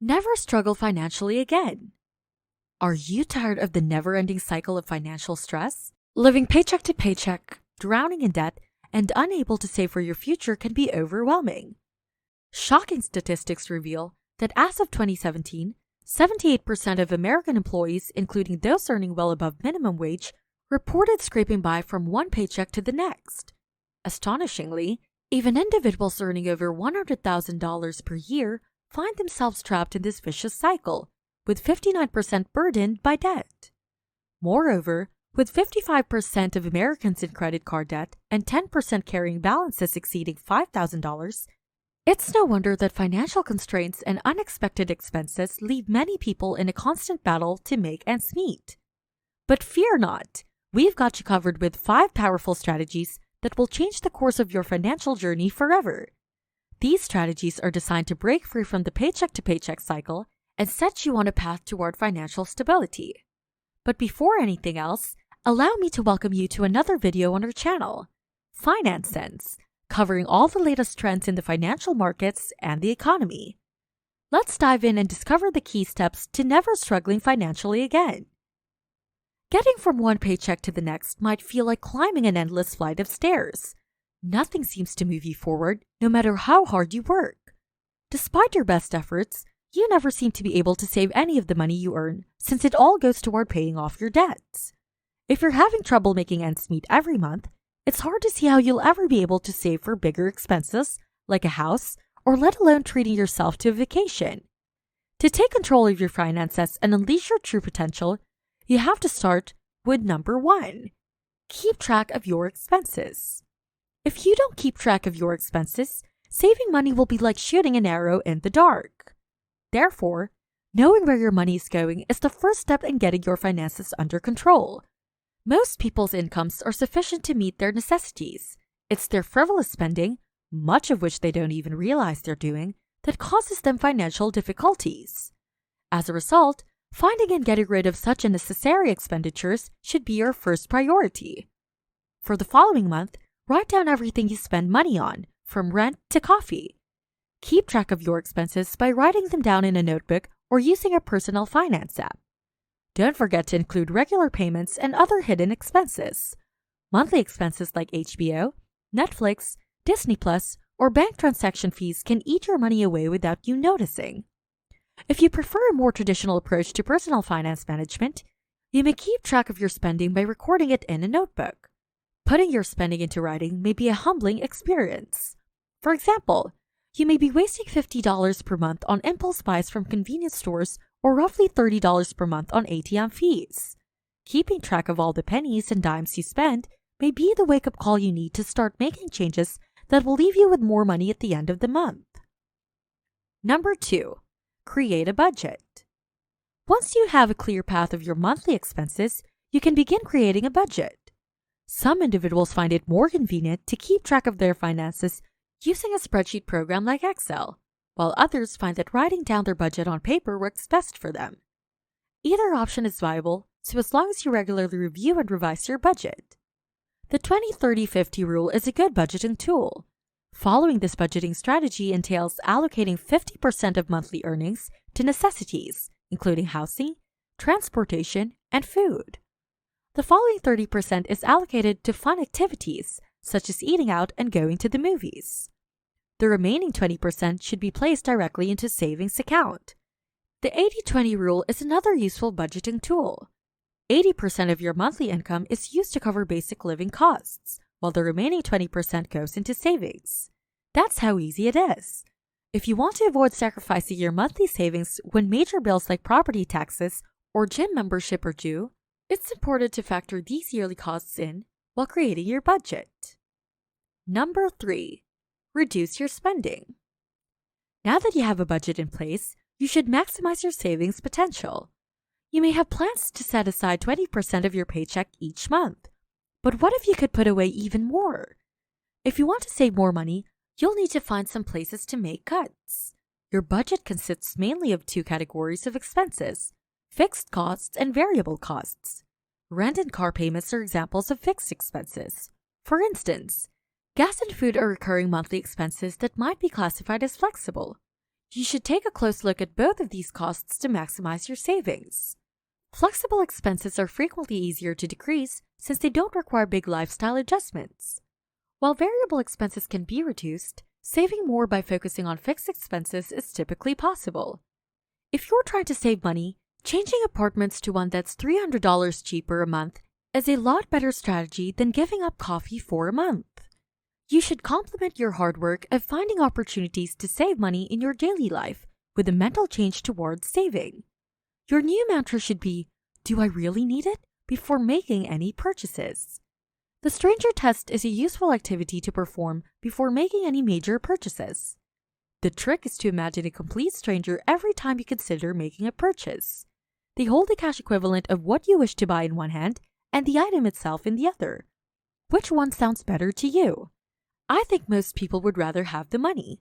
Never struggle financially again. Are you tired of the never-ending cycle of financial stress? Living paycheck to paycheck, drowning in debt, and unable to save for your future can be overwhelming. Shocking statistics reveal that as of 2017, 78% of American employees, including those earning well above minimum wage, reported scraping by from one paycheck to the next. Astonishingly, even individuals earning over $100,000 per year find themselves trapped in this vicious cycle, with 59% burdened by debt. Moreover, with 55% of Americans in credit card debt and 10% carrying balances exceeding $5,000, it's no wonder that financial constraints and unexpected expenses leave many people in a constant battle to make ends meet. But fear not, we've got you covered with 5 powerful strategies that will change the course of your financial journey forever. These strategies are designed to break free from the paycheck-to-paycheck cycle and set you on a path toward financial stability. But before anything else, allow me to welcome you to another video on our channel, Finance Sense, covering all the latest trends in the financial markets and the economy. Let's dive in and discover the key steps to never struggling financially again. Getting from one paycheck to the next might feel like climbing an endless flight of stairs. Nothing seems to move you forward, no matter how hard you work. Despite your best efforts, you never seem to be able to save any of the money you earn, since it all goes toward paying off your debts. If you're having trouble making ends meet every month, it's hard to see how you'll ever be able to save for bigger expenses, like a house, or let alone treating yourself to a vacation. To take control of your finances and unleash your true potential, you have to start with number 1. Keep track of your expenses. If you don't keep track of your expenses, saving money will be like shooting an arrow in the dark. Therefore, knowing where your money is going is the first step in getting your finances under control. Most people's incomes are sufficient to meet their necessities. It's their frivolous spending, much of which they don't even realize they're doing, that causes them financial difficulties. As a result, finding and getting rid of such unnecessary expenditures should be your first priority. For the following month, write down everything you spend money on, from rent to coffee. Keep track of your expenses by writing them down in a notebook or using a personal finance app. Don't forget to include regular payments and other hidden expenses. Monthly expenses like HBO, Netflix, Disney Plus, or bank transaction fees can eat your money away without you noticing. If you prefer a more traditional approach to personal finance management, you may keep track of your spending by recording it in a notebook. Putting your spending into writing may be a humbling experience. For example, you may be wasting $50 per month on impulse buys from convenience stores or roughly $30 per month on ATM fees. Keeping track of all the pennies and dimes you spend may be the wake-up call you need to start making changes that will leave you with more money at the end of the month. Number 2. Create a budget. Once you have a clear path of your monthly expenses, you can begin creating a budget. Some individuals find it more convenient to keep track of their finances using a spreadsheet program like Excel, while others find that writing down their budget on paper works best for them. Either option is viable, so as long as you regularly review and revise your budget. The 20-30-50 rule is a good budgeting tool. Following this budgeting strategy entails allocating 50% of monthly earnings to necessities, including housing, transportation, and food. The following 30% is allocated to fun activities, such as eating out and going to the movies. The remaining 20% should be placed directly into savings account. The 80-20 rule is another useful budgeting tool. 80% of your monthly income is used to cover basic living costs, while the remaining 20% goes into savings. That's how easy it is. If you want to avoid sacrificing your monthly savings when major bills like property taxes or gym membership are due, it's important to factor these yearly costs in while creating your budget. Number 3. Reduce your spending. Now that you have a budget in place, you should maximize your savings potential. You may have plans to set aside 20% of your paycheck each month, but what if you could put away even more? If you want to save more money, you'll need to find some places to make cuts. Your budget consists mainly of 2 categories of expenses: fixed costs and variable costs. Rent and car payments are examples of fixed expenses. For instance, gas and food are recurring monthly expenses that might be classified as flexible. You should take a close look at both of these costs to maximize your savings. Flexible expenses are frequently easier to decrease since they don't require big lifestyle adjustments. While variable expenses can be reduced, saving more by focusing on fixed expenses is typically possible. If you're trying to save money, changing apartments to one that's $300 cheaper a month is a lot better strategy than giving up coffee for a month. You should complement your hard work of finding opportunities to save money in your daily life with a mental change towards saving. Your new mantra should be, "Do I really need it?" before making any purchases. The stranger test is a useful activity to perform before making any major purchases. The trick is to imagine a complete stranger every time you consider making a purchase. They hold the cash equivalent of what you wish to buy in one hand and the item itself in the other. Which one sounds better to you? I think most people would rather have the money.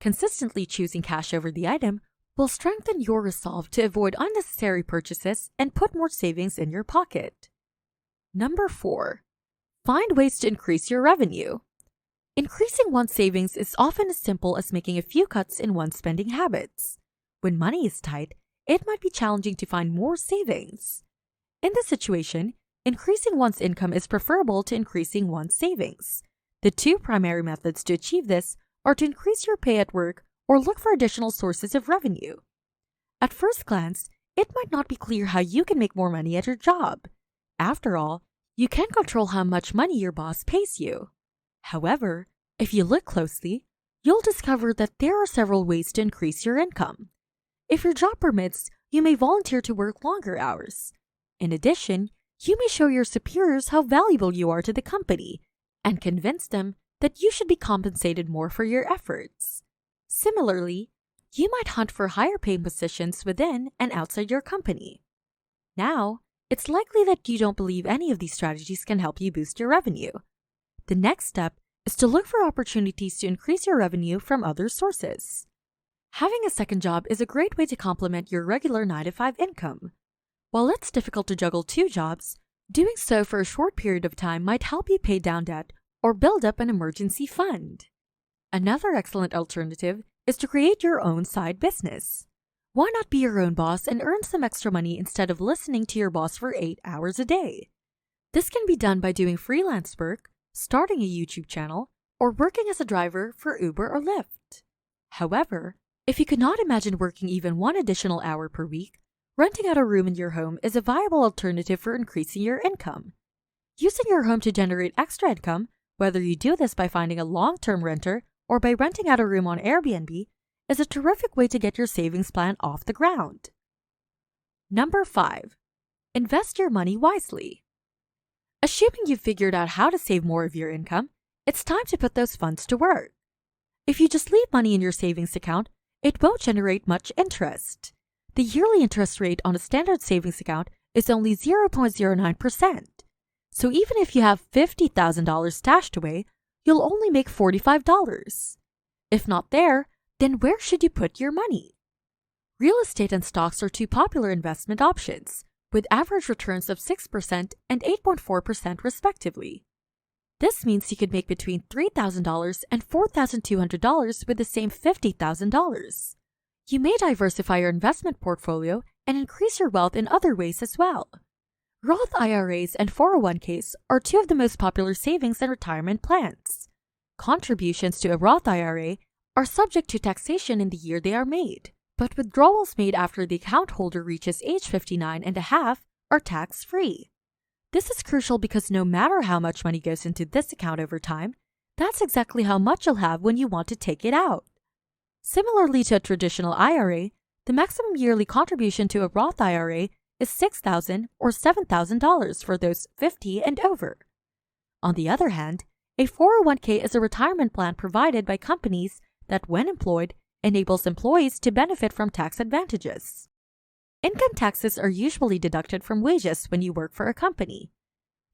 Consistently choosing cash over the item will strengthen your resolve to avoid unnecessary purchases and put more savings in your pocket. Number 4. Find ways to increase your revenue. Increasing one's savings is often as simple as making a few cuts in one's spending habits. When money is tight, it might be challenging to find more savings. In this situation, increasing one's income is preferable to increasing one's savings. The two primary methods to achieve this are to increase your pay at work or look for additional sources of revenue. At first glance, it might not be clear how you can make more money at your job. After all, you can control how much money your boss pays you. However, if you look closely, you'll discover that there are several ways to increase your income. If your job permits, you may volunteer to work longer hours. In addition, you may show your superiors how valuable you are to the company and convince them that you should be compensated more for your efforts. Similarly, you might hunt for higher paying positions within and outside your company. Now, it's likely that you don't believe any of these strategies can help you boost your revenue. The next step is to look for opportunities to increase your revenue from other sources. Having a second job is a great way to complement your regular 9-to-5 income. While it's difficult to juggle two jobs, doing so for a short period of time might help you pay down debt or build up an emergency fund. Another excellent alternative is to create your own side business. Why not be your own boss and earn some extra money instead of listening to your boss for 8 hours a day? This can be done by doing freelance work, starting a YouTube channel, or working as a driver for Uber or Lyft. However, if you could not imagine working even one additional hour per week, renting out a room in your home is a viable alternative for increasing your income. Using your home to generate extra income, whether you do this by finding a long-term renter or by renting out a room on Airbnb, is a terrific way to get your savings plan off the ground. Number 5. Invest your money wisely. Assuming you've figured out how to save more of your income, it's time to put those funds to work. If you just leave money in your savings account, it won't generate much interest. The yearly interest rate on a standard savings account is only 0.09%. So even if you have $50,000 stashed away, you'll only make $45. If not there, then where should you put your money? Real estate and stocks are two popular investment options, with average returns of 6% and 8.4% respectively. This means you could make between $3,000 and $4,200 with the same $50,000. You may diversify your investment portfolio and increase your wealth in other ways as well. Roth IRAs and 401ks are two of the most popular savings and retirement plans. Contributions to a Roth IRA are subject to taxation in the year they are made, but withdrawals made after the account holder reaches age 59 and a half are tax-free. This is crucial because no matter how much money goes into this account over time, that's exactly how much you'll have when you want to take it out. Similarly to a traditional IRA, the maximum yearly contribution to a Roth IRA is $6,000 or $7,000 for those 50 and over. On the other hand, a 401k is a retirement plan provided by companies that, when employed, enables employees to benefit from tax advantages. Income taxes are usually deducted from wages when you work for a company.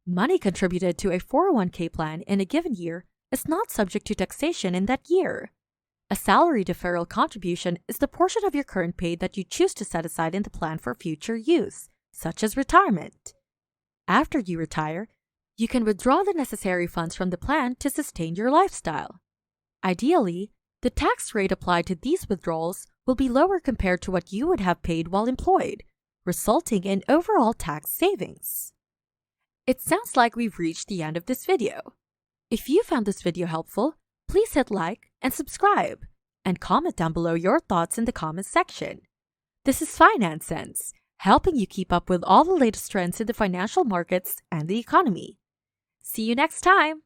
Money contributed to a 401k plan in a given year is not subject to taxation in that year. A salary deferral contribution is the portion of your current pay that you choose to set aside in the plan for future use, such as retirement. After you retire, you can withdraw the necessary funds from the plan to sustain your lifestyle. Ideally, the The tax rate applied to these withdrawals will be lower compared to what you would have paid while employed, resulting in overall tax savings. It sounds like we've reached the end of this video. If you found this video helpful, please hit like and subscribe, and comment down below your thoughts in the comments section. This is Finance Sense, helping you keep up with all the latest trends in the financial markets and the economy. See you next time!